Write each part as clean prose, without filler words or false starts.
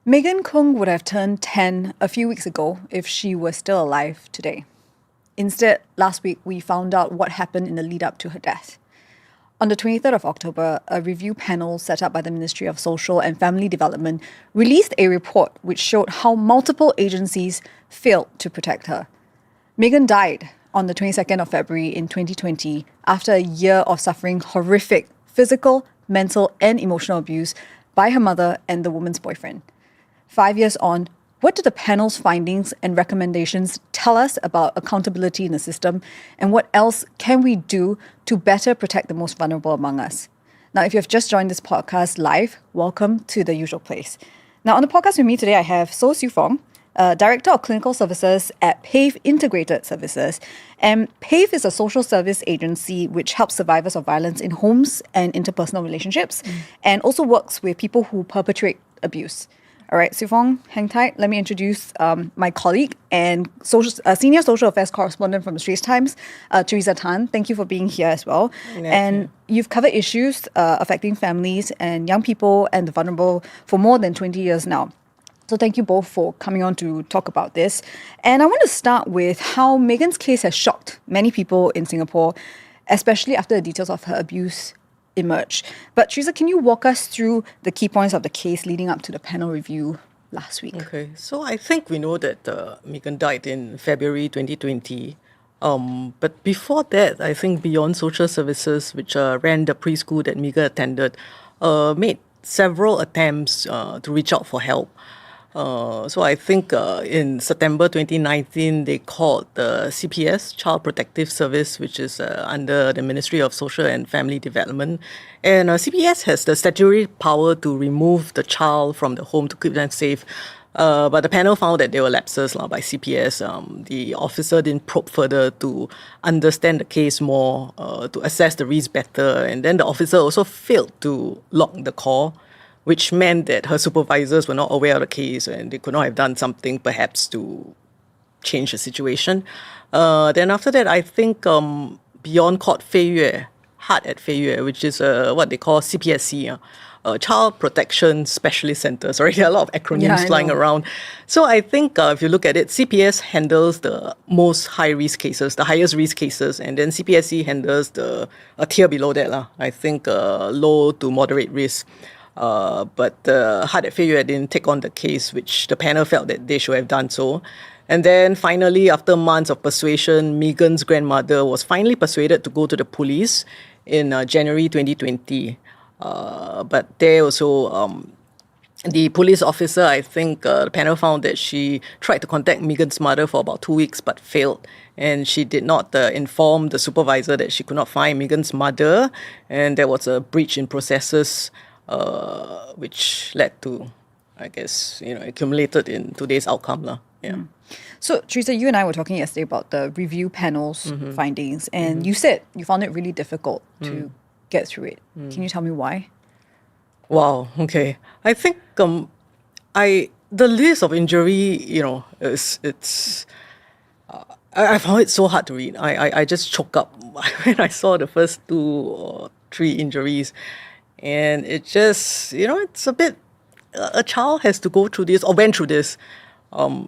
Megan Khung would have turned 10 a few weeks ago if she was still alive today. Instead, last week we found out what happened in the lead up to her death. On the 23rd of October, a review panel set up by the Ministry of Social and Family Development released a report which showed how multiple agencies failed to protect her. Megan died on the 22nd of February in 2020 after a year of suffering horrific physical, mental, and emotional abuse by her mother and the woman's boyfriend. 5 years on, what do the panel's findings and recommendations tell us about accountability in the system, and what else can we do to better protect the most vulnerable among us? Now, if you've just joined this podcast live, welcome to the usual place. Now, on the podcast with me today, I have Soh Siew Fong, Director of Clinical Services at Pave Integrated Services. And Pave is a social service agency which helps survivors of violence in homes and interpersonal relationships, and also works with people who perpetrate abuse. All right, Siew Fong, hang tight. Let me introduce my colleague and senior social affairs correspondent from the Straits Times, Theresa Tan. Thank you for being here as well. And you've covered issues affecting families and young people and the vulnerable for more than 20 years now. So thank you both for coming on to talk about this. And I want to start with how Megan's case has shocked many people in Singapore, especially after the details of her abuse emerge. But Theresa, can you walk us through the key points of the case leading up to the panel review last week? Okay, so I think we know that Megan died in February 2020. But before that, I think Beyond Social Services, which ran the preschool that Megan attended, made several attempts to reach out for help. So I think in September 2019, they called the CPS, Child Protective Service, which is under the Ministry of Social and Family Development. And CPS has the statutory power to remove the child from the home to keep them safe. But the panel found that there were lapses by CPS. The officer didn't probe further to understand the case more, to assess the risk better. And then the officer also failed to log the call, which meant that her supervisors were not aware of the case and they could not have done something perhaps to change the situation. Then after that, I think beyond called Fei Yue, Heart at Fei Yue, which is what they call CPSC, Child Protection Specialist Center. Sorry, there are a lot of acronyms flying around. So I think if you look at it, CPS handles the most high-risk cases, the highest risk cases, and then CPSC handles a tier below that. I think low to moderate risk. But Heart at Fei Yue didn't take on the case, which the panel felt that they should have done so. And then finally, after months of persuasion, Megan's grandmother was finally persuaded to go to the police in January 2020. But there also, the police officer, I think the panel found that she tried to contact Megan's mother for about 2 weeks but failed. And she did not inform the supervisor that she could not find Megan's mother. And there was a breach in processes, which led to, I guess, accumulated in today's outcome. Yeah. So, Theresa, you and I were talking yesterday about the review panel's findings, and you said you found it really difficult to get through it. Can you tell me why? Wow, okay. I think the list of injury, I found it so hard to read. I just choked up when I saw the first 2 or 3 injuries. And it just, it's a bit, a child has to go through this or went through this. That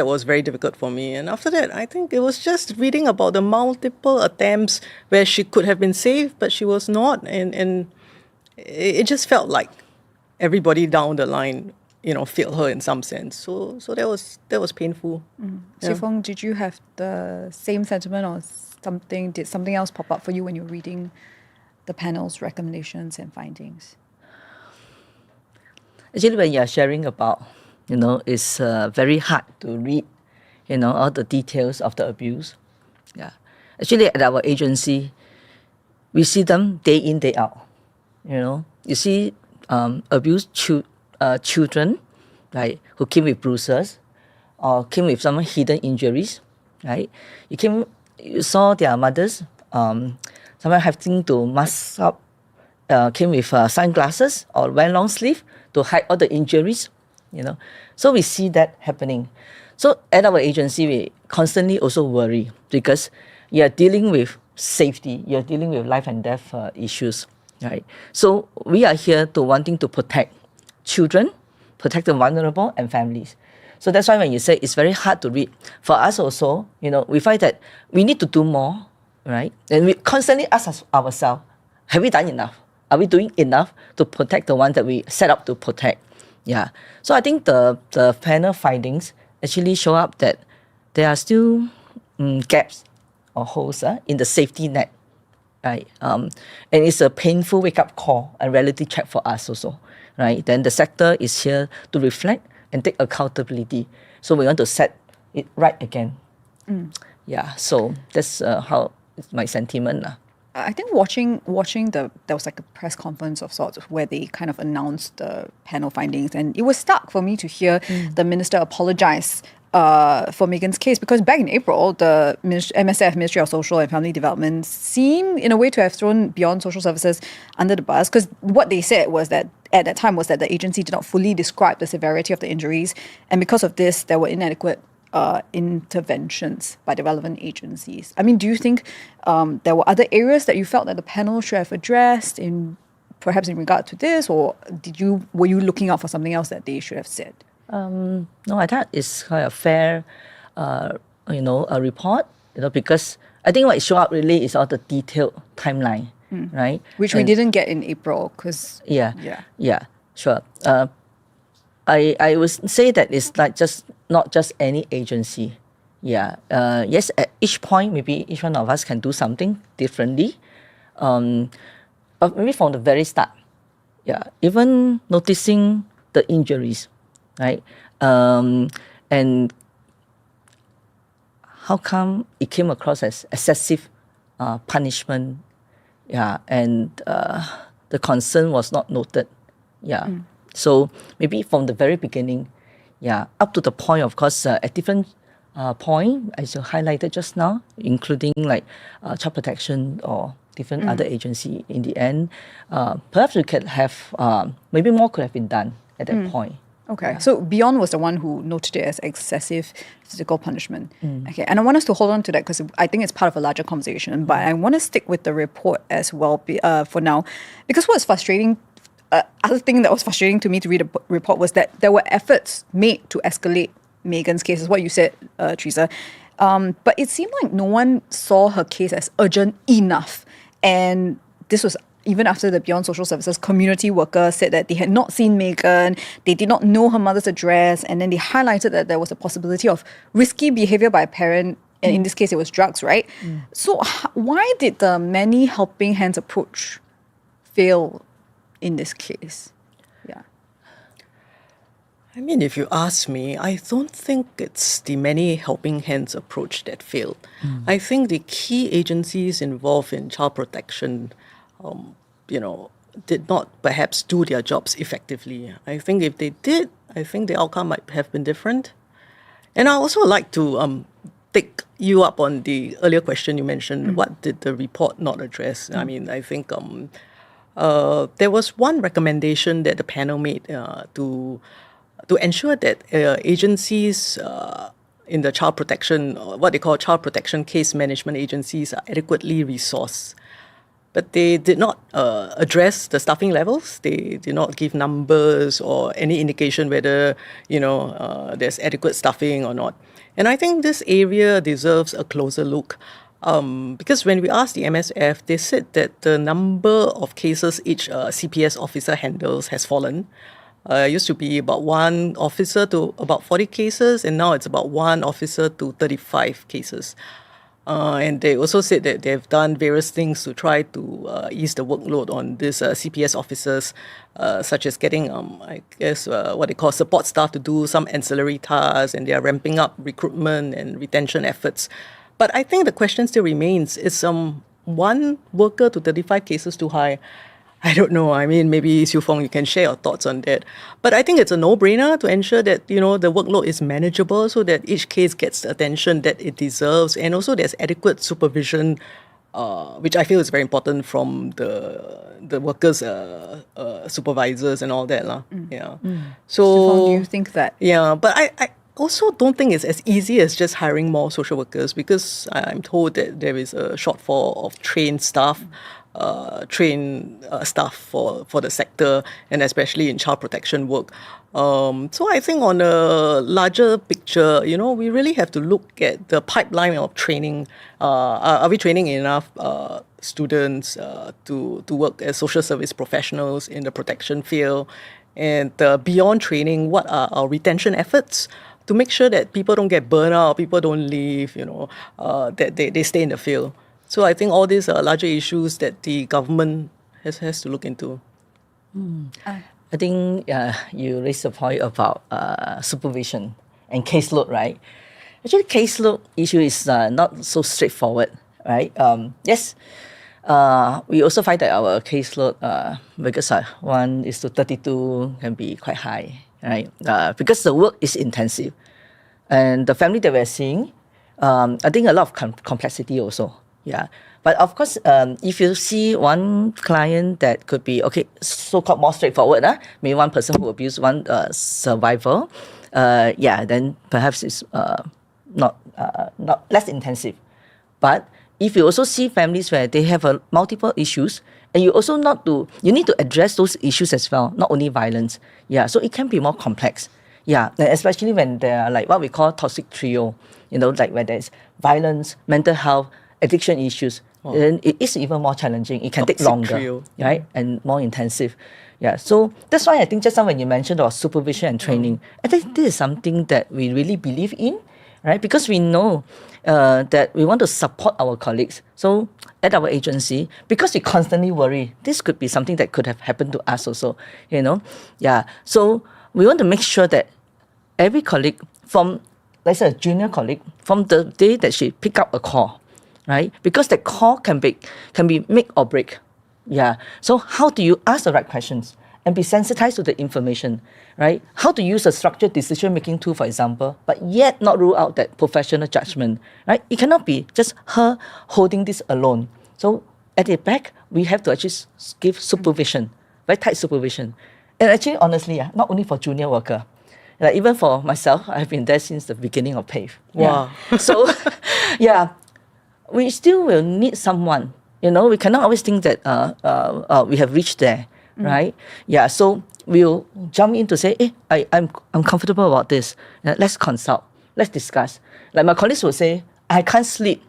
was very difficult for me. And after that, I think it was just reading about the multiple attempts where she could have been saved, but she was not. And it just felt like everybody down the line, failed her in some sense. So that was painful. Siew Fong, did you have the same sentiment or something? Did something else pop up for you when you were reading the panel's recommendations and findings? Actually, when you're sharing about, it's very hard to read, all the details of the abuse. Yeah. Actually, at our agency, we see them day in, day out. You see abused children, right, who came with bruises or came with some hidden injuries, right? You saw their mothers, someone having to mask up, came with sunglasses or wear long sleeve to hide all the injuries, So we see that happening. So at our agency, we constantly also worry because you're dealing with safety, you're dealing with life and death issues, right? So we are here to wanting to protect children, protect the vulnerable and families. So that's why when you say it's very hard to read, for us also, we find that we need to do more, right? And we constantly ask ourselves, have we done enough? Are we doing enough to protect the ones that we set up to protect? Yeah. So I think the panel findings actually show up that there are still gaps or holes in the safety net, right? And it's a painful wake-up call and reality check for us also, right? Then the sector is here to reflect and take accountability. So we want to set it right again. Yeah, so that's how it's my sentiment. I think watching there was like a press conference of sorts where they kind of announced the panel findings, and it was stark for me to hear the minister apologize for Megan's case, because back in April, the MSF, Ministry of Social and Family Development, seemed in a way to have thrown Beyond Social Services under the bus, because what they said was that at that time was that the agency did not fully describe the severity of the injuries, and because of this, there were inadequate interventions by the relevant agencies. I mean, do you think there were other areas that you felt that the panel should have addressed perhaps in regard to this, or were you looking out for something else that they should have said? No, I thought it's quite a fair, a report, because I think what showed up really is all the detailed timeline, right? Which we didn't get in April, because... Yeah, sure. I would say that it's not just any agency. Yeah. Yes, at each point, maybe each one of us can do something differently. But maybe from the very start, even noticing the injuries, right? And how come it came across as excessive punishment? Yeah, and the concern was not noted. Yeah. So maybe from the very beginning, up to the point, of course, at different point, as you highlighted just now, including like child protection or different other agency in the end, perhaps we could have, maybe more could have been done at that point. Okay, so Beyond was the one who noted it as excessive physical punishment. Okay, and I want us to hold on to that because I think it's part of a larger conversation, but I want to stick with the report as well for now, because what's frustrating, other thing that was frustrating to me to read the report was that there were efforts made to escalate Megan's case, is what you said, Theresa. But it seemed like no one saw her case as urgent enough. And this was even after the Beyond Social Services community worker said that they had not seen Megan, they did not know her mother's address, and then they highlighted that there was a possibility of risky behavior by a parent, and in this case it was drugs, right? So why did the many helping hands approach fail in this case? Yeah. I mean, if you ask me, I don't think it's the many helping hands approach that failed. I think the key agencies involved in child protection, did not perhaps do their jobs effectively. I think if they did, I think the outcome might have been different. And I also like to take you up on the earlier question you mentioned. What did the report not address? I mean, I think there was one recommendation that the panel made to ensure that agencies in the child protection, what they call child protection case management agencies, are adequately resourced. But they did not address the staffing levels. They did not give numbers or any indication whether there's adequate staffing or not. And I think this area deserves a closer look. Because when we asked the MSF, they said that the number of cases each CPS officer handles has fallen. It used to be about one officer to about 40 cases, and now it's about one officer to 35 cases. And they also said that they've done various things to try to ease the workload on these CPS officers, such as getting, what they call support staff to do some ancillary tasks, and they are ramping up recruitment and retention efforts. But I think the question still remains, is one worker to 35 cases too high? I don't know. I mean, maybe Siew Fong, you can share your thoughts on that. But I think it's a no-brainer to ensure that, the workload is manageable so that each case gets the attention that it deserves. And also there's adequate supervision, which I feel is very important from the workers' supervisors and all that. Yeah. So, Siew Fong, do you think that? Yeah, but I also don't think it's as easy as just hiring more social workers, because I'm told that there is a shortfall of trained staff. train staff for the sector, and especially in child protection work. So I think on a larger picture, we really have to look at the pipeline of training. Are we training enough students to work as social service professionals in the protection field? And beyond training, what are our retention efforts to make sure that people don't get burnt out, people don't leave, that they stay in the field? So I think all these are larger issues that the government has to look into. I think you raised a point about supervision and caseload, right? Actually, caseload issue is not so straightforward, right? Yes, we also find that our caseload, because 1:32 can be quite high, right? Because the work is intensive. And the family that we're seeing, I think a lot of complexity also. Yeah. But of course, if you see one client that could be, so-called more straightforward, maybe one person who abused one survivor, then perhaps it's not less intensive. But if you also see families where they have multiple issues, and you also you need to address those issues as well, not only violence. Yeah, so it can be more complex. Yeah, and especially when there are like what we call toxic trio, like where there's violence, mental health, addiction issues, then it is even more challenging. It can take longer, right? And more intensive. Yeah, so that's why I think just now when you mentioned about supervision and training, I think this is something that we really believe in, right? Because we know that we want to support our colleagues. So at our agency, because we constantly worry, this could be something that could have happened to us also, Yeah, so we want to make sure that every colleague from, let's say a junior colleague, from the day that she pick up a call, right? Because that call can be make or break. Yeah. So how do you ask the right questions and be sensitized to the information, right? How to use a structured decision-making tool, for example, but yet not rule out that professional judgment, right? It cannot be just her holding this alone. So at the back, we have to actually give supervision, very tight supervision. And actually, honestly, not only for junior worker, like even for myself, I've been there since the beginning of Pave. Wow. Yeah. So, we still will need someone. We cannot always think that we have reached there, right? Yeah. So we'll jump in to say, I'm comfortable about this. Let's consult. Let's discuss. Like my colleagues will say, I can't sleep,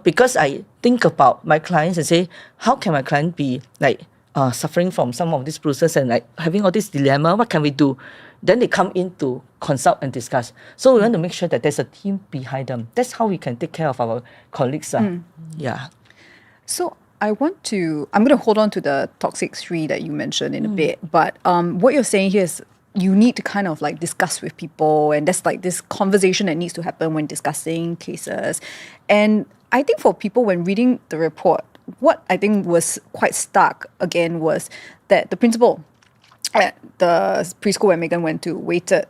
because I think about my clients and say, how can my client be like suffering from some of these bruises and like having all this dilemma? What can we do? Then they come in to consult and discuss. So we want to make sure that there's a team behind them. That's how we can take care of our colleagues. Yeah. So I'm going to hold on to the toxic three that you mentioned in a bit. But what you're saying here is you need to kind of like discuss with people, and there's like this conversation that needs to happen when discussing cases. And I think for people, when reading the report, what I think was quite stark again was that the principal at the preschool where Megan went to waited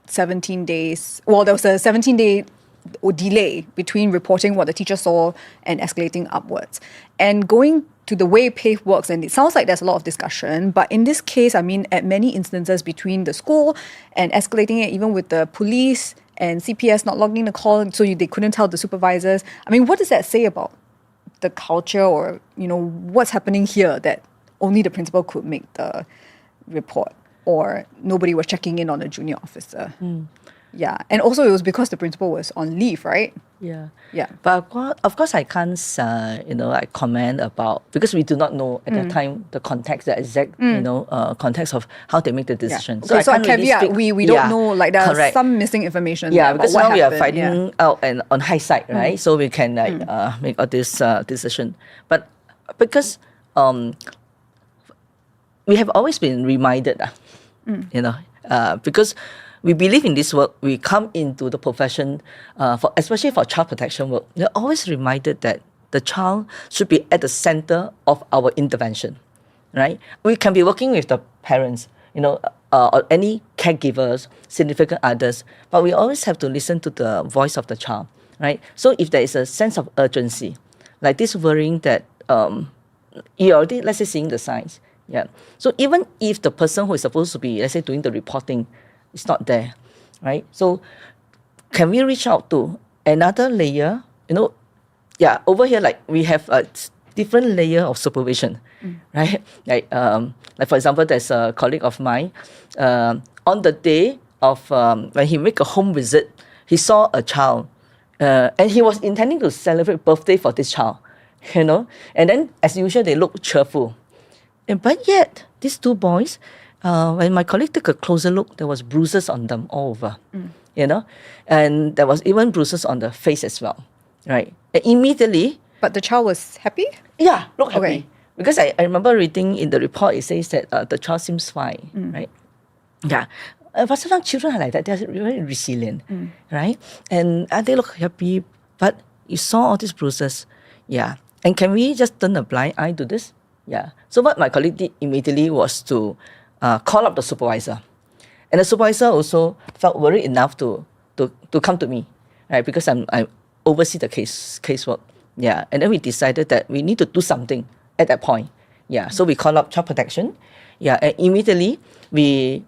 17 days. Well, there was a 17-day delay between reporting what the teacher saw and escalating upwards. And going to the way Pave works, and it sounds like there's a lot of discussion, but in this case, I mean, at many instances between the school and escalating it even with the police and CPS not logging the call, so they couldn't tell the supervisors. I mean, what does that say about the culture, or, what's happening here that only the principal could make the report, or nobody was checking in on a junior officer? Yeah. And also it was because the principal was on leave, right? Yeah. Yeah. But of course I can't, like comment about, because we do not know at that time the context, the exact, context of how they make the decision. Yeah. So I can't caveat, really we don't know, like there's Correct. some missing information. Yeah, about because what now we are happened. finding out and on hindsight, right? So we can make all this decision. But because we have always been reminded, because we believe in this work, we come into the profession, especially for child protection work, we're always reminded that the child should be at the center of our intervention, right? We can be working with the parents, or any caregivers, significant others, but we always have to listen to the voice of the child, right? So if there is a sense of urgency, like this worrying that you're already, let's say, seeing the signs, so even if the person who is supposed to be, let's say, doing the reporting, it's not there, right? So can we reach out to another layer? Over here, like we have different layer of supervision, right? Like for example, there's a colleague of mine, on the day of when he make a home visit, he saw a child, and he was intending to celebrate birthday for this child, you know. And then, as usual, they look cheerful, but yet these two boys, when my colleague took a closer look, there was bruises on them all over, you know, and there was even bruises on the face as well, right? And immediately, But the child was happy? yeah, look happy. Okay. Because I remember reading in the report, it says that the child seems fine, right? Yeah. But sometimes children are like that. They're very resilient, right? And they look happy, but you saw all these bruises. Yeah. And can we just turn a blind eye to this? Yeah. So what my colleague did immediately was to call up the supervisor. And the supervisor also felt worried enough to come to me, right? Because I oversee the casework. Yeah. And then we decided that we need to do something at that point. Yeah. So we called up child protection. Yeah. And immediately the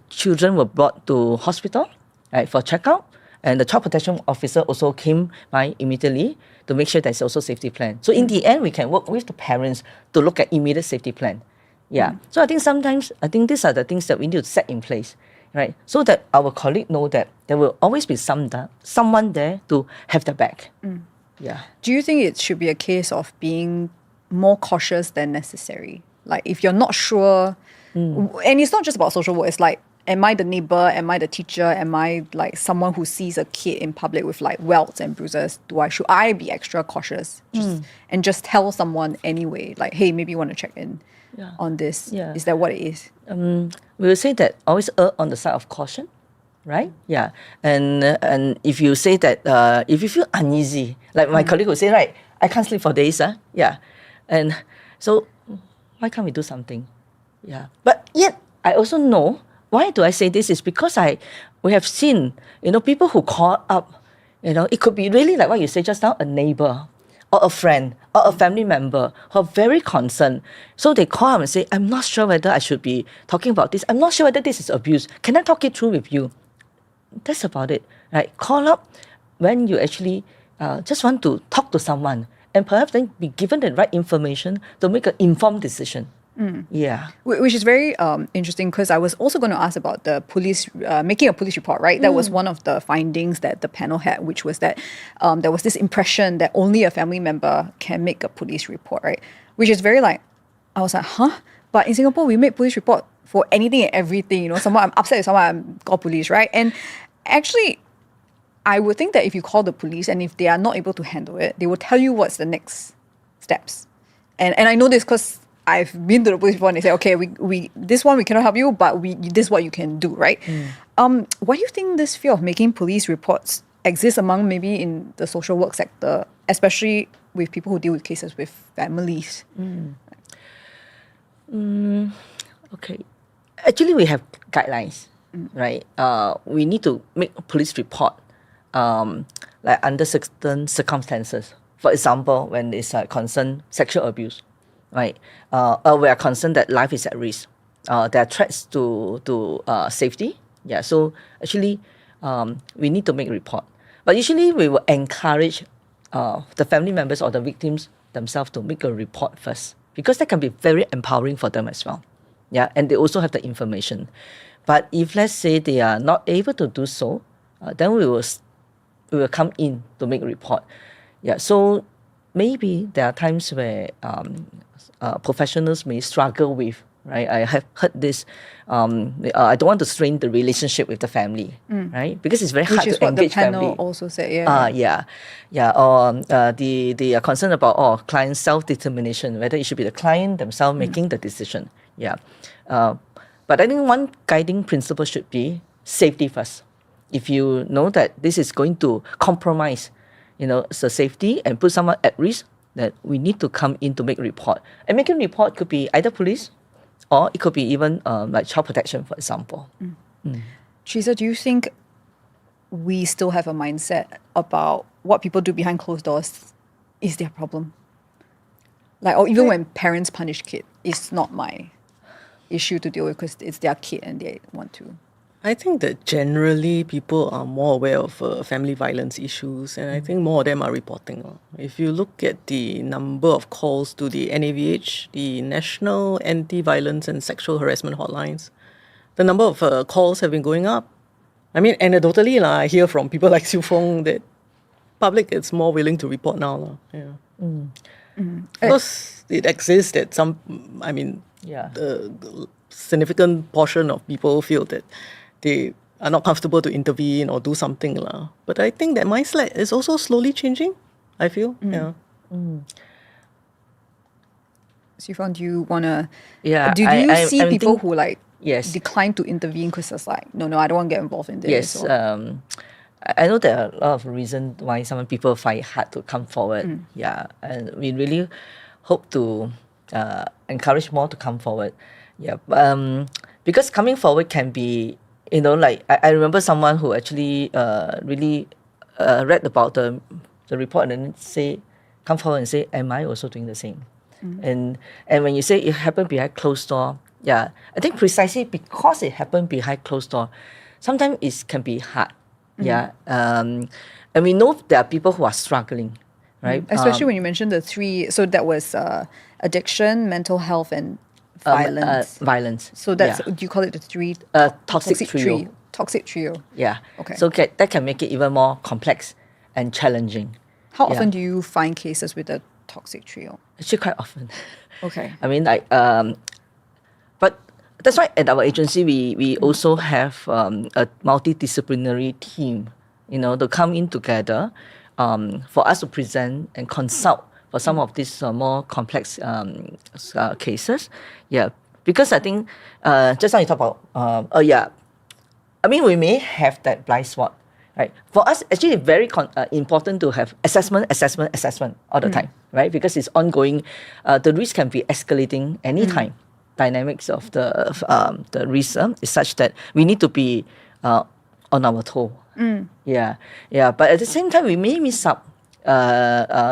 children were brought to hospital, right, for checkup. And the child protection officer also came by immediately to make sure there's also safety plan. So in the end, we can work with the parents to look at immediate safety plan. Yeah. So I think sometimes, these are the things that we need to set in place, right? So that our colleague know that there will always be someone there to have their back. Yeah. Do you think it should be a case of being more cautious than necessary? Like if you're not sure, and it's not just about social work, it's like, am I the neighbor? Am I the teacher? Am I like someone who sees a kid in public with like welts and bruises? Should I be extra cautious and just tell someone anyway? Like, hey, maybe you want to check in on this. Yeah. Is that what it is? We will say that always err on the side of caution, right? Yeah. And if you say that, if you feel uneasy, like my colleague would say, right, I can't sleep for days. Yeah. And so why can't we do something? Yeah. But yet, I also know, why do I say this is because we have seen, people who call up, it could be really like what you say just now, a neighbor or a friend or a family member who are very concerned. So they call up and say, I'm not sure whether I should be talking about this. I'm not sure whether this is abuse. Can I talk it through with you? That's about it, right? Call up when you actually just want to talk to someone and perhaps then be given the right information to make an informed decision. Yeah. Which is very interesting because I was also going to ask about the police, making a police report, right? That was one of the findings that the panel had, which was that there was this impression that only a family member can make a police report, right? Which is very like, I was like, huh? But in Singapore, we make police report for anything and everything, someone I'm upset with someone, I'm call police, right? And actually, I would think that if you call the police and if they are not able to handle it, they will tell you what's the next steps. And I know this because I've been to the police before and they say, okay, we this one we cannot help you, but this is what you can do, right? Why do you think this fear of making police reports exists among maybe in the social work sector, especially with people who deal with cases with families? Okay. Actually, we have guidelines, right? We need to make a police report like under certain circumstances. For example, when it's concerned sexual abuse, right? We are concerned that life is at risk. There are threats to safety. Yeah, so actually, we need to make a report. But usually, we will encourage the family members or the victims themselves to make a report first, because that can be very empowering for them as well. Yeah, and they also have the information. But if let's say they are not able to do so, then we will come in to make a report. Yeah, so maybe there are times where professionals may struggle with, right? I have heard this. I don't want to strain the relationship with the family, right? Because it's very hard to engage family. Which is what the panel also said, yeah. Or they are concerned about client self-determination, whether it should be the client themselves making the decision. Yeah. But I think one guiding principle should be safety first. If you know that this is going to compromise, the safety and put someone at risk, that we need to come in to make a report. And making a report could be either police or it could be even like child protection, for example. Teresa, do you think we still have a mindset about what people do behind closed doors is their problem? Like, or even when parents punish kids, it's not my issue to deal with because it's their kid and they want to. I think that generally people are more aware of family violence issues, and I think more of them are reporting. If you look at the number of calls to the NAVH, the National Anti-Violence and Sexual Harassment Hotlines, the number of calls have been going up. I mean, anecdotally, I hear from people like Siew Fong that public is more willing to report now. Yeah. Because it exists that the significant portion of people feel that they are not comfortable to intervene or do something. But I think that mindset is also slowly changing, I feel. Yeah. Siew Fong, do you want to... Yeah, Do you see I people think- who Yes. decline to intervene because it's like, no, I don't want to get involved in this? Yes, or- I know there are a lot of reasons why some people find it hard to come forward. Yeah, and we really hope to encourage more to come forward. Yeah, because coming forward can be, like I remember someone who actually really read about the report and then come forward and say, am I also doing the same? And when you say it happened behind closed door, yeah, I think precisely because it happened behind closed door, sometimes it can be hard. Yeah, and we know there are people who are struggling, right? Especially when you mentioned the three, so that was addiction, mental health, and violence. Violence. So that's, yeah. do you call it the three? Toxic trio. Toxic trio. Yeah. Okay. So that can make it even more complex and challenging. How often do you find cases with the toxic trio? Actually, quite often. Okay. I mean, but that's why at our agency we also have a multidisciplinary team, to come in together for us to present and consult for some of these more complex cases. Yeah, because I think just now you talk about I mean, we may have that blind spot, right? For us, actually, very important to have assessment all the time, right? Because it's ongoing. The risk can be escalating anytime. Dynamics of the risk is such that we need to be on our toe. Yeah. But at the same time, we may miss out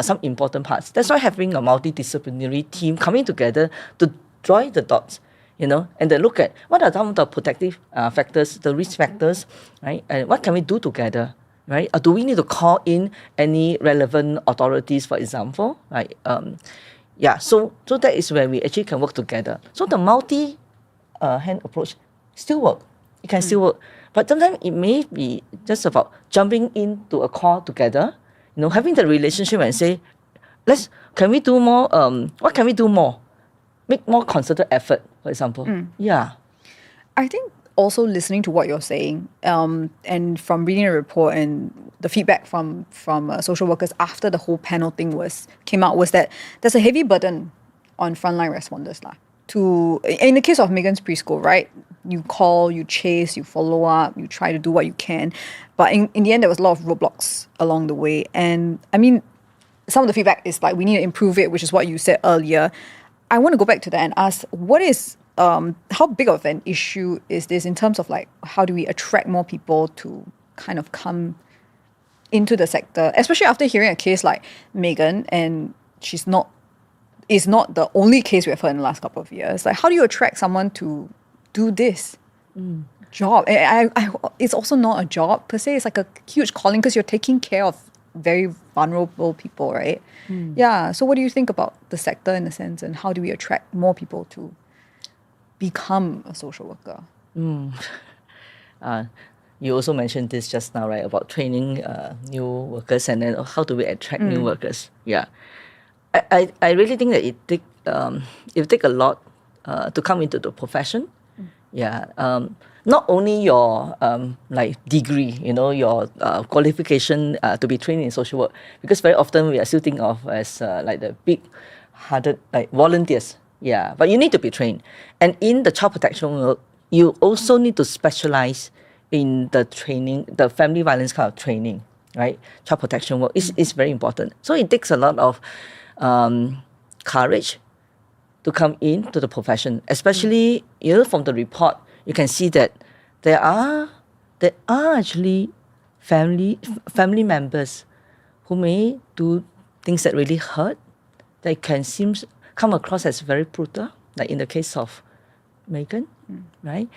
some important parts. That's why having a multidisciplinary team coming together to join the dots, and then look at what are some of the protective factors, the risk factors, right? And what can we do together, right? Or do we need to call in any relevant authorities, for example, right? So that is where we actually can work together. So the multi-hand approach still work. It can still work. But sometimes it may be just about jumping into a call together, having the relationship and say, can we do more? What can we do more? Make more concerted effort, for example. Yeah. I think also listening to what you're saying, and from reading a report and the feedback from social workers after the whole panel thing came out was that there's a heavy burden on frontline responders in the case of Megan's preschool, right? You call, you chase, you follow up, you try to do what you can, but in the end there was a lot of roadblocks along the way. And I mean, some of the feedback is like we need to improve it, which is what you said earlier. I want to go back to that and ask, what is how big of an issue is this in terms of how do we attract more people to kind of come into the sector, especially after hearing a case like Megan, and is not the only case we've heard in the last couple of years. Like, how do you attract someone to do this job? It's also not a job per se. It's like a huge calling because you're taking care of very vulnerable people, right? Yeah. So what do you think about the sector in a sense, and how do we attract more people to become a social worker? You also mentioned this just now, right, about training new workers and then how do we attract new workers. Yeah. I really think that it take a lot to come into the profession. Yeah. Not only your degree, your qualification to be trained in social work, because very often we are still think of as the big-hearted volunteers. Yeah, but you need to be trained. And in the child protection work, you also need to specialize in the training, the family violence kind of training, right? Child protection work is very important. So it takes a lot of courage to come into the profession, especially from the report, you can see that there are actually family members who may do things that really hurt, that can come across as very brutal, like in the case of Megan, right?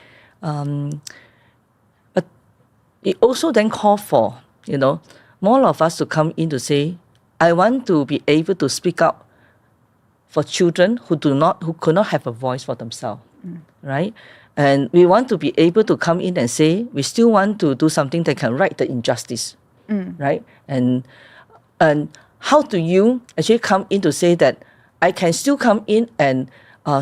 it also then call for, more of us to come in to say, I want to be able to speak up for children who could not have a voice for themselves, right? And we want to be able to come in and say, we still want to do something that can right the injustice, right? And how do you actually come in to say that I can still come in and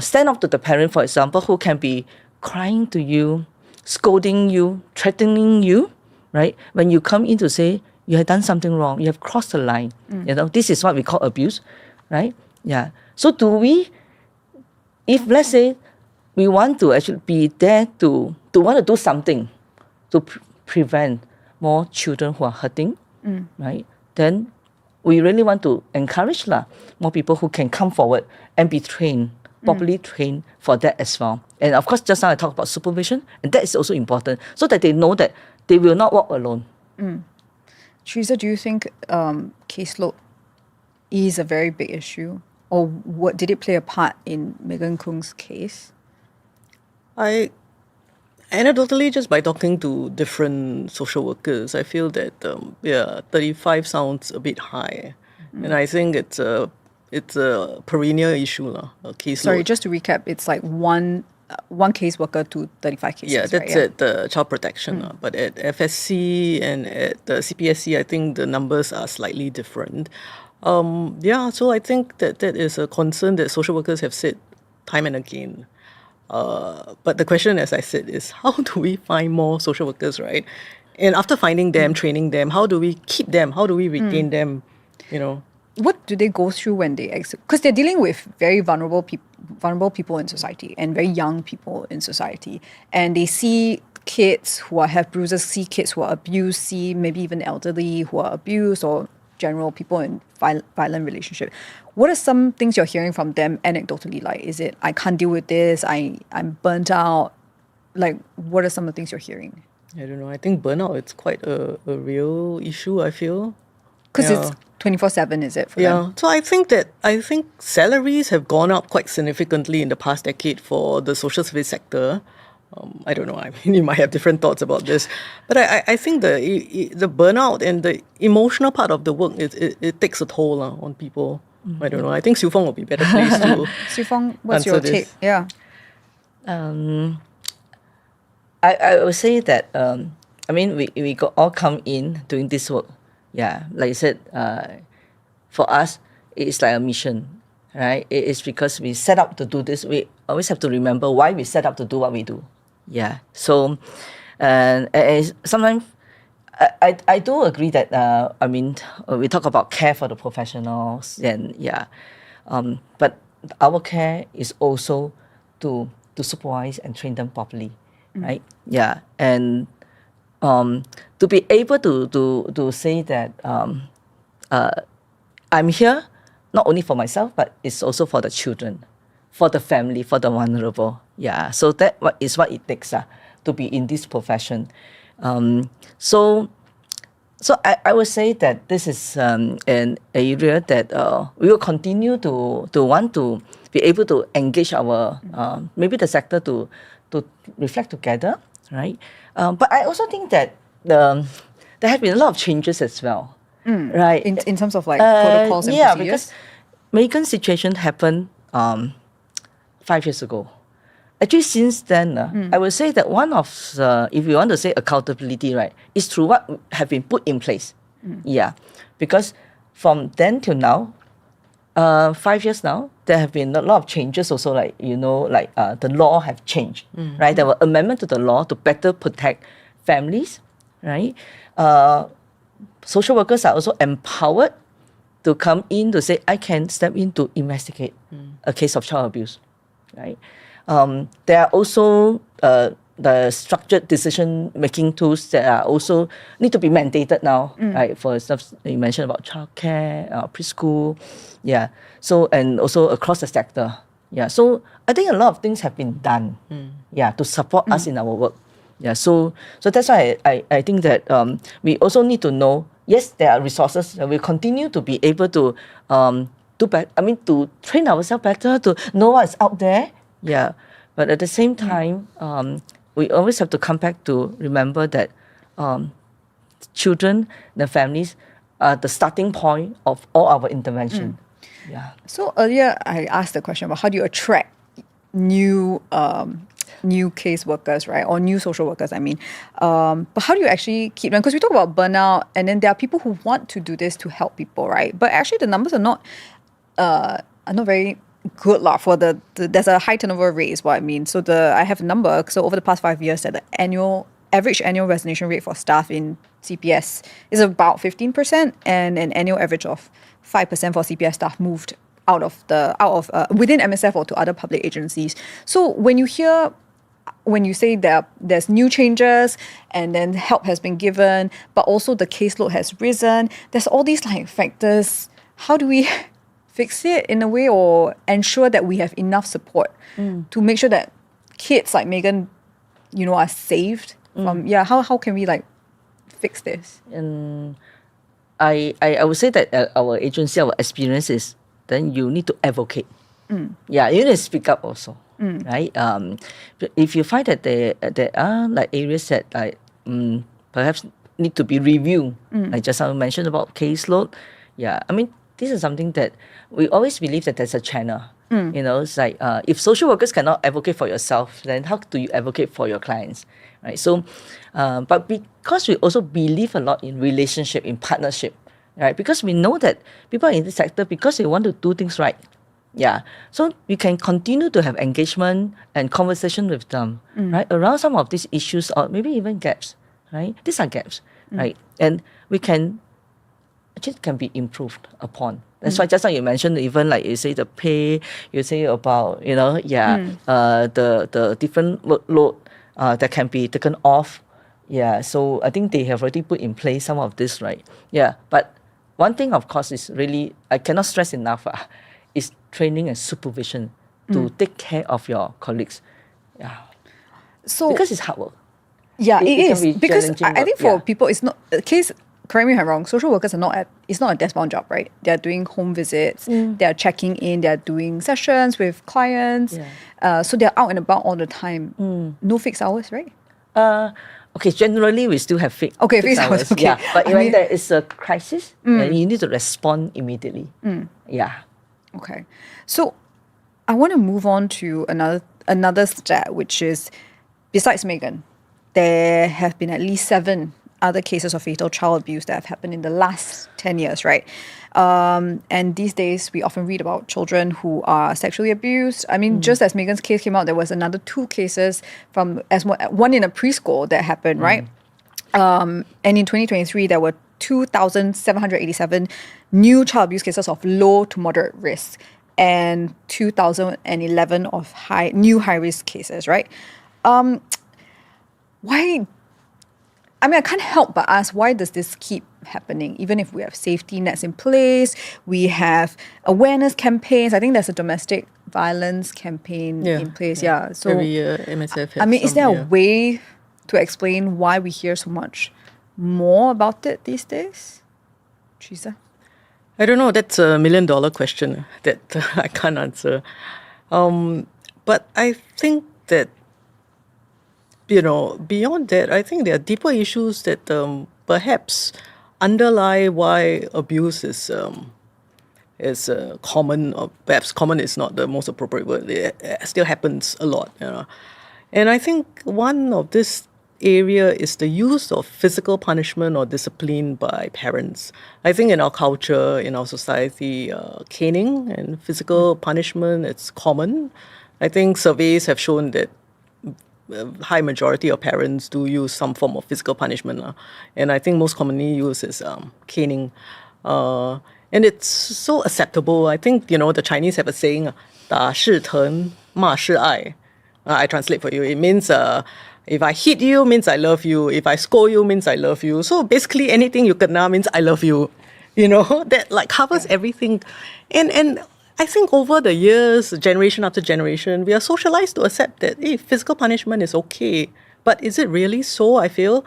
stand up to the parent, for example, who can be crying to you, scolding you, threatening you, right? When you come in to say, you have done something wrong, you have crossed the line. This is what we call abuse, right? Yeah. So do we, if let's say we want to actually be there to want to do something to prevent more children who are hurting, right? Then we really want to encourage more people who can come forward and be trained, properly trained for that as well. And of course, just now I talked about supervision, and that is also important, so that they know that they will not walk alone. Theresa, do you think caseload is a very big issue? Or what did it play a part in Megan Khung's case? Anecdotally, just by talking to different social workers, I feel that 35 sounds a bit high, and I think it's a perennial issue, a caseload. Sorry, just to recap, it's like one caseworker to 35 cases. Yeah, that's right? at child protection, but at FSC and at the CPSC, I think the numbers are slightly different. So I think that is a concern that social workers have said time and again. But the question, as I said, is how do we find more social workers, right? And after finding them, training them, how do we keep them? How do we retain them? What do they go through when they exit? Because they're dealing with very vulnerable people in society and very young people in society. And they see kids who have bruises, see kids who are abused, see maybe even elderly who are abused, or general people in violent relationship. What are some things you're hearing from them anecdotally? Like, is it, I can't deal with this, I'm burnt out? Like, what are some of the things you're hearing? I don't know. I think burnout is quite a real issue, I feel. Because it's 24/7, is it, for them? So I think salaries have gone up quite significantly in the past decade for the social service sector. I don't know. I mean, you might have different thoughts about this, but I think the burnout and the emotional part of the work it takes a toll on people. I don't know. I think Siew Fong will be better placed to. Siew Fong, what's your take? Yeah. I would say that we all come in doing this work. Yeah, like I said, for us it's like a mission, right? It is because we set up to do this. We always have to remember why we set up to do what we do. Yeah. So, and sometimes I do agree that we talk about care for the professionals, and but our care is also to supervise and train them properly, right? Yeah, and to be able to say that I'm here not only for myself, but it's also for the children, for the family, for the vulnerable. Yeah, so that is what it takes to be in this profession. So I would say that this is an area that we will continue to want to be able to engage our maybe the sector to reflect together, right? But I also think that there have been a lot of changes as well, right? In terms of like protocols and procedures? Because Megan's situation happened 5 years ago. Actually, since then, I would say that one of, if you want to say accountability, right, is through what have been put in place. Yeah, because from then till now, 5 years now, there have been a lot of changes also, the law have changed, right? There were amendments to the law to better protect families, right? Social workers are also empowered to come in to say, I can step in to investigate a case of child abuse, right? There are also the structured decision-making tools that are also need to be mandated now, right? For stuff you mentioned about childcare, preschool, yeah. So, and also across the sector, yeah. So I think a lot of things have been done, yeah, to support us in our work. Yeah, so that's why I think that we also need to know, yes, there are resources that we continue to be able to do better. I mean, to train ourselves better, to know what's out there. Yeah, but at the same time, we always have to come back to remember that children, the families are the starting point of all our intervention. Yeah. So earlier I asked the question about how do you attract new case workers, right? Or new social workers, I mean. But how do you actually keep them? Because we talk about burnout, and then there are people who want to do this to help people, right? But actually the numbers are not very good lah. For there's a high turnover rate is what I mean. So I have a number. So over the past 5 years, that the average annual resignation rate for staff in CPS is about 15%, and an annual average of 5% for CPS staff moved out of within MSF or to other public agencies. So when you say there's new changes and then help has been given, but also the caseload has risen, there's all these like factors. How do we fix it in a way or ensure that we have enough support to make sure that kids like Megan, are saved from, how can we like fix this? And I would say that our agency, our experience is then you need to advocate. Yeah, you need to speak up also, right? If you find that there are like areas that like perhaps need to be reviewed, like just I mentioned about caseload. Yeah, I mean this is something that we always believe that there's a channel. It's like if social workers cannot advocate for yourself, then how do you advocate for your clients, right? So, but because we also believe a lot in relationship, in partnership, right? Because we know that people are in this sector because they want to do things right. Yeah, so we can continue to have engagement and conversation with them, right, around some of these issues or maybe even gaps, right? These are gaps, right? And we can be improved upon. That's why just like you mentioned, even like you say the pay, you say about, the different workload that can be taken off. Yeah, so I think they have already put in place some of this, right? Yeah, but one thing, of course, is really, I cannot stress enough, is training and supervision to take care of your colleagues. Yeah. So because it's hard work. Yeah, it is. Be because I think for yeah. people, it's not a case. Correct me if I'm wrong. Social workers it's not a desk-bound job, right? They're doing home visits. They're checking in. They're doing sessions with clients. So they're out and about all the time. No fixed hours, right? Okay, generally we still have fixed hours. Okay. Yeah, but when there is a crisis, you need to respond immediately. Yeah. Okay. So I want to move on to another stat, which is, besides Megan, there have been at least 7 other cases of fatal child abuse that have happened in the last 10 years, right? And these days, we often read about children who are sexually abused. I mean, just as Megan's case came out, there was another 2 cases one in a preschool that happened, right? And in 2023, there were 2,787 new child abuse cases of low to moderate risk and 2,011 of new high-risk cases, right? Why? I mean, I can't help but ask, why does this keep happening? Even if we have safety nets in place, we have awareness campaigns. I think there's a domestic violence campaign in place. Yeah. So every year, MSF has is there a way to explain why we hear so much more about it these days? Theresa? I don't know. That's $1 million question that I can't answer. But I think that, beyond that, I think there are deeper issues that perhaps underlie why abuse is common, or perhaps common is not the most appropriate word. It still happens a lot. And I think one of this area is the use of physical punishment or discipline by parents. I think in our culture, in our society, caning and physical punishment, it's common. I think surveys have shown that a high majority of parents do use some form of physical punishment. And I think most commonly used is caning. And it's so acceptable. I think, the Chinese have a saying, 打是疼,骂是爱. I translate for you. It means if I hit you, means I love you. If I scold you, means I love you. So basically anything you kena means I love you. That like covers everything. And I think over the years, generation after generation, we are socialized to accept that physical punishment is okay. But is it really so, I feel?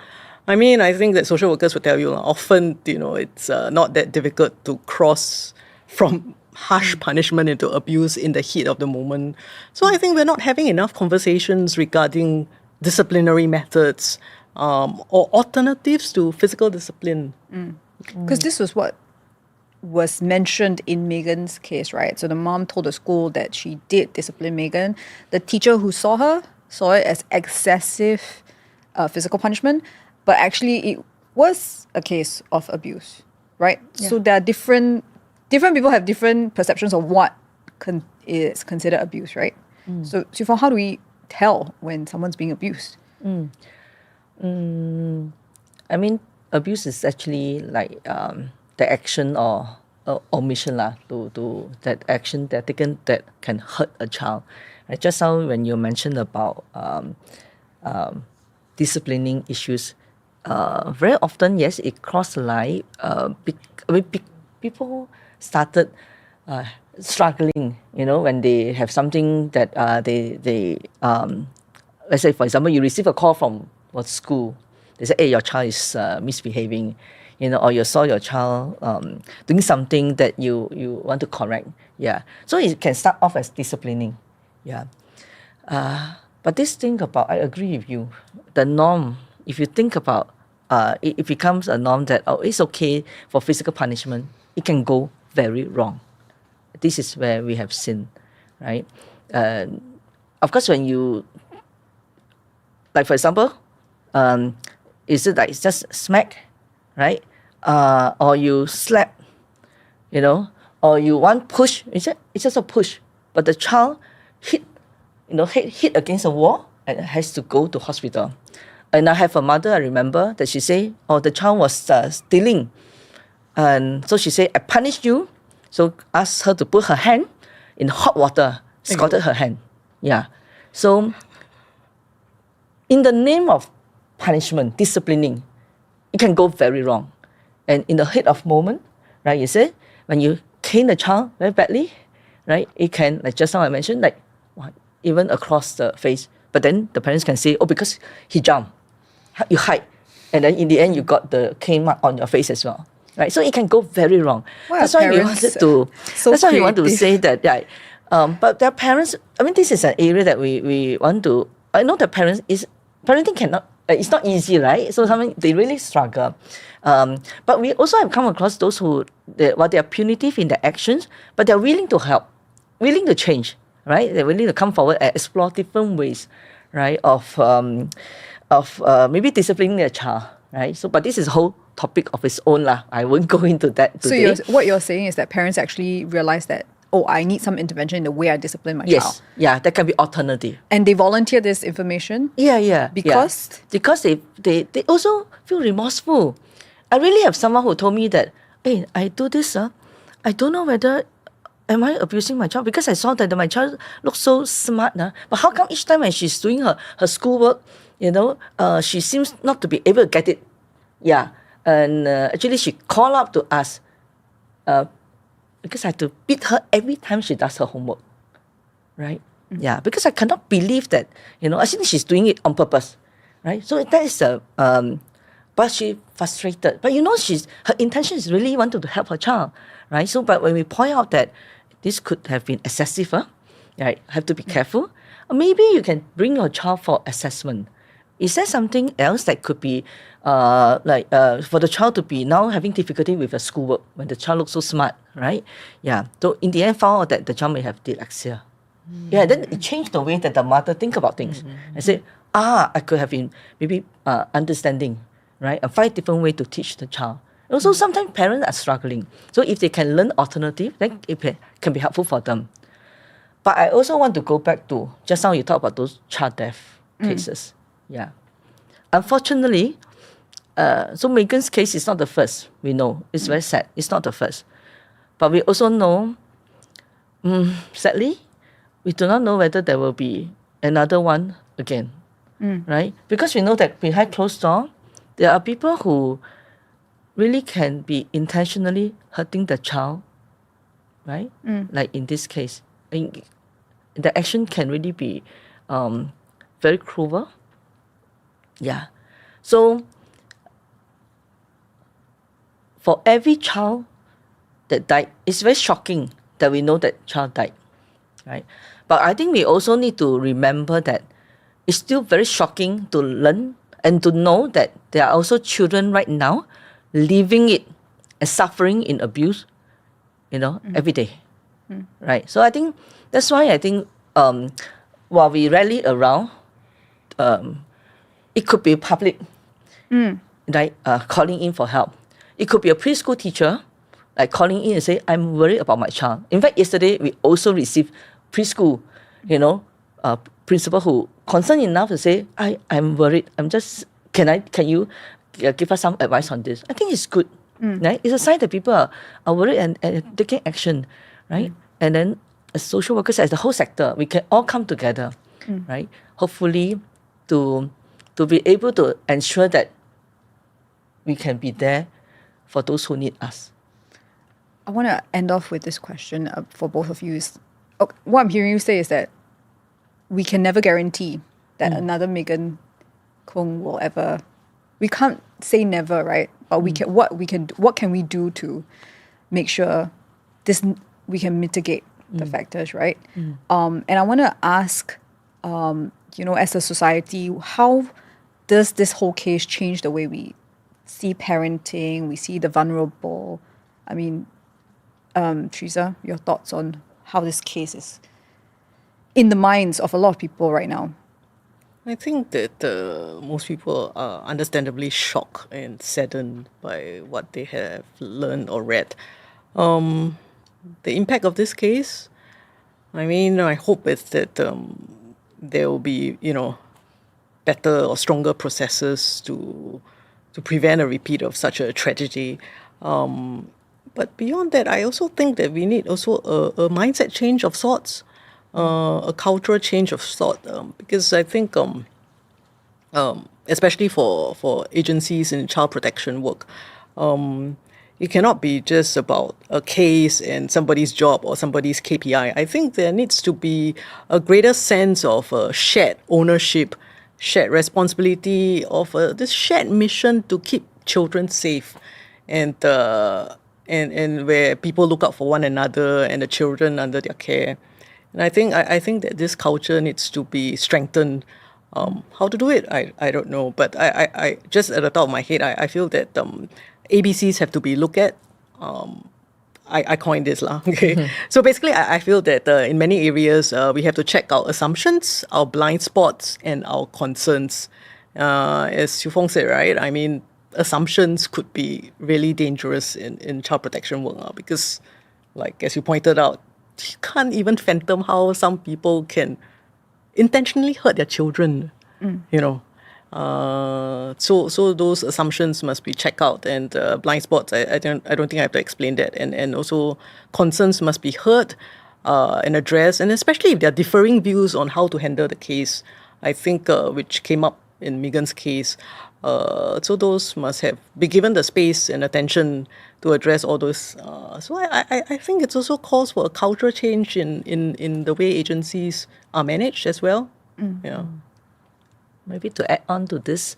I mean, I think that social workers will tell you often, it's not that difficult to cross from harsh punishment into abuse in the heat of the moment. So I think we're not having enough conversations regarding disciplinary methods, or alternatives to physical discipline. Because this was what was mentioned in Megan's case, right? So the mom told the school that she did discipline Megan. The teacher who saw her saw it as excessive physical punishment, but actually it was a case of abuse, right? Yeah. So there are different people have different perceptions of what is considered abuse, right? So Siew Fong, how do we tell when someone's being abused? I mean, abuse is actually like the action or omission to that action that taken that can hurt a child. Right? Just now when you mentioned about disciplining issues, very often, yes, it crossed the line. People started struggling, when they have something that let's say, for example, you receive a call from school. They say, hey, your child is misbehaving, or you saw your child doing something that you want to correct. Yeah. So it can start off as disciplining. Yeah. But this thing about, I agree with you, the norm, if you think about it becomes a norm that, it's okay for physical punishment, it can go very wrong. This is where we have seen, right? Of course, when you, like for example, is it like it's just smack, right? Or you slap, or you want push, it's just a push, but the child hit against a wall and has to go to hospital. And I have a mother, I remember, that she say, the child was stealing. And so she said, I punished you. So asked her to put her hand in hot water, scalded her hand. Yeah. So in the name of punishment, disciplining, it can go very wrong. And in the heat of moment, right, you say, when you cane the child very badly, right, it can, like just now I mentioned, like even across the face. But then the parents can say, because he jumped, you hide. And then in the end, you got the cane mark on your face as well. Right? So it can go very wrong. That's why we wanted to, that's why we want to say that, right? But their parents, I mean, this is an area that we want to, I know that parenting cannot, it's not easy, right? So they really struggle. But we also have come across those who, they are punitive in their actions, but they're willing to help, willing to change, right? They're willing to come forward and explore different ways, right? Of maybe disciplining their child, right? So, but this is a whole topic of its own lah. I won't go into that today. So what you're saying is that parents actually realize that, I need some intervention in the way I discipline my child. Yes, yeah, that can be alternative. And they volunteer this information? Yeah. Because? Yeah. Because they also feel remorseful. I really have someone who told me that, hey, I do this, I don't know whether, am I abusing my child? Because I saw that my child looks so smart, but how come each time when she's doing her schoolwork, she seems not to be able to get it? Yeah. And actually, she called up to us because I have to beat her every time she does her homework, right? Mm-hmm. Yeah, because I cannot believe that, I think she's doing it on purpose, right? So that is but she frustrated. But her intention is really wanted to help her child, right? So, but when we point out that this could have been excessive, right? Have to be careful. Maybe you can bring your child for assessment. Is there something else that could be for the child to be now having difficulty with the schoolwork when the child looks so smart, right? Yeah. So in the end, found out that the child may have dyslexia. Mm-hmm. Yeah. Then it changed the way that the mother think about things. Mm-hmm. And say, I could have been maybe understanding, right? And find different way to teach the child. Also, sometimes parents are struggling. So if they can learn alternative, then it can be helpful for them. But I also want to go back to just now you talked about those child death cases. Yeah. Unfortunately, so Megan's case is not the first. We know. It's very sad. It's not the first. But we also know, sadly, we do not know whether there will be another one again. Right? Because we know that behind closed door, there are people who really can be intentionally hurting the child. Right? Like in this case. The action can really be very cruel. Yeah. So, for every child that died, it's very shocking that we know that child died, right? But I think we also need to remember that it's still very shocking to learn and to know that there are also children right now living it and suffering in abuse, every day. Right? So I think that's why while we rally around, it could be public, right? Calling in for help. It could be a preschool teacher, like calling in and say, "I'm worried about my child." In fact, yesterday we also received preschool, principal who concerned enough to say, "I'm worried. Can you give us some advice on this?" I think it's good. Right? It's a sign that people are worried and taking action, right? And then as social workers, as the whole sector, we can all come together, right? Hopefully to be able to ensure that we can be there for those who need us. I want to end off with this question for both of you. What I'm hearing you say is that we can never guarantee that another Megan Khung will ever. We can't say never, right? But what can we do to make sure we can mitigate the factors, right? And I want to ask, as a society, how does this whole case change the way we see parenting, we see the vulnerable? I mean, Theresa, your thoughts on how this case is in the minds of a lot of people right now? I think that most people are understandably shocked and saddened by what they have learned or read. The impact of this case, I hope is that there will be, better or stronger processes to prevent a repeat of such a tragedy. But beyond that, I also think that we need also a mindset change of sorts. A cultural change of sort, because I think, especially for agencies in child protection work, it cannot be just about a case and somebody's job or somebody's KPI. I think there needs to be a greater sense of shared ownership, shared responsibility of this shared mission to keep children safe, and where people look out for one another and the children under their care. And I think that this culture needs to be strengthened. How to do it, I don't know. But I just at the top of my head, I feel that ABCs have to be looked at. I coined this lah. Okay. So basically, I feel that in many areas we have to check our assumptions, our blind spots, and our concerns. As Siew Fong said, right? I mean, assumptions could be really dangerous in child protection work because, like as you pointed out, you can't even fathom how some people can intentionally hurt their children, So those assumptions must be checked out, and blind spots. I don't think I have to explain that, and also concerns must be heard and addressed, and especially if there are differing views on how to handle the case. I think which came up in Megan's case. So those must have be given the space and attention to address all those. So I think it's also calls for a cultural change in the way agencies are managed as well. Yeah. Maybe to add on to this,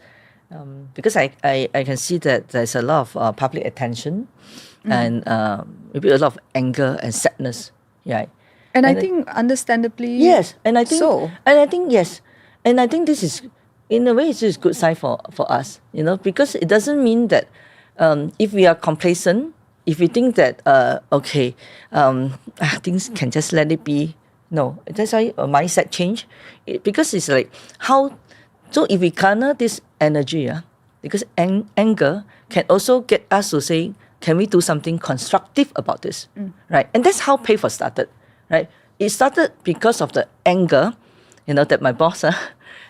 because I can see that there's a lot of public attention and maybe a lot of anger and sadness. Yeah. And I think understandably yes, and I think so. And I think yes. And I think this is in a way it's just a good sign for us, because it doesn't mean that if we are complacent, if we think that things can just let it be. No, that's why a mindset change, because it's like how. So if we garner this energy, because anger can also get us to say, can we do something constructive about this, right? And that's how Pave started, right? It started because of the anger, that my boss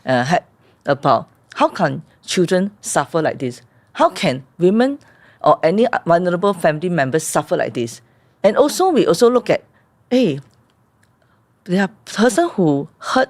had about how can children suffer like this? How can women or any vulnerable family members suffer like this? And also we also look at, there are person who hurt.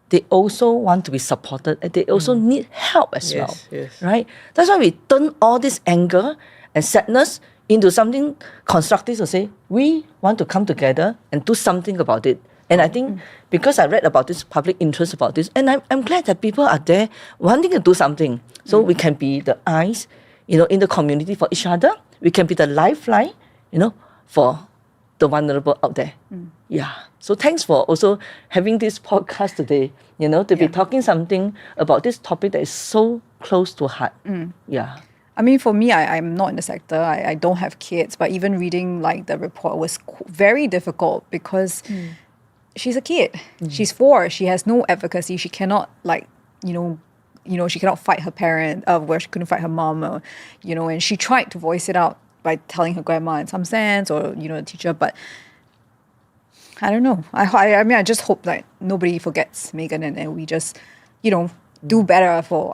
They also want to be supported and they also need help as well. Yes. Right? That's why we turn all this anger and sadness into something constructive to say, we want to come together and do something about it. And I think because I read about this public interest about this, and I'm glad that people are there wanting to do something. So we can be the eyes, in the community for each other. We can be the lifeline, for the vulnerable out there. Yeah. So thanks for also having this podcast today, to be talking something about this topic that is so close to heart. Yeah. I mean, for me, I'm not in the sector. I don't have kids, but even reading like the report was very difficult because she's a kid. She's 4. She has no advocacy. She cannot she cannot fight her parent, where she couldn't fight her mom, and she tried to voice it out by telling her grandma in some sense, or the teacher, but I don't know. I mean, I just hope that nobody forgets Megan, and we just, do better for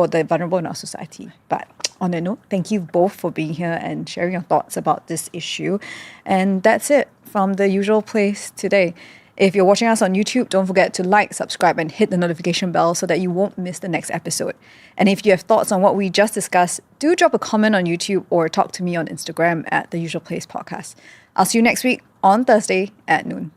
the vulnerable in our society. But on that note, thank you both for being here and sharing your thoughts about this issue. And that's it from The Usual Place today. If you're watching us on YouTube, don't forget to like, subscribe, and hit the notification bell so that you won't miss the next episode. And if you have thoughts on what we just discussed, do drop a comment on YouTube or talk to me on Instagram at The Usual Place Podcast. I'll see you next week on Thursday at noon.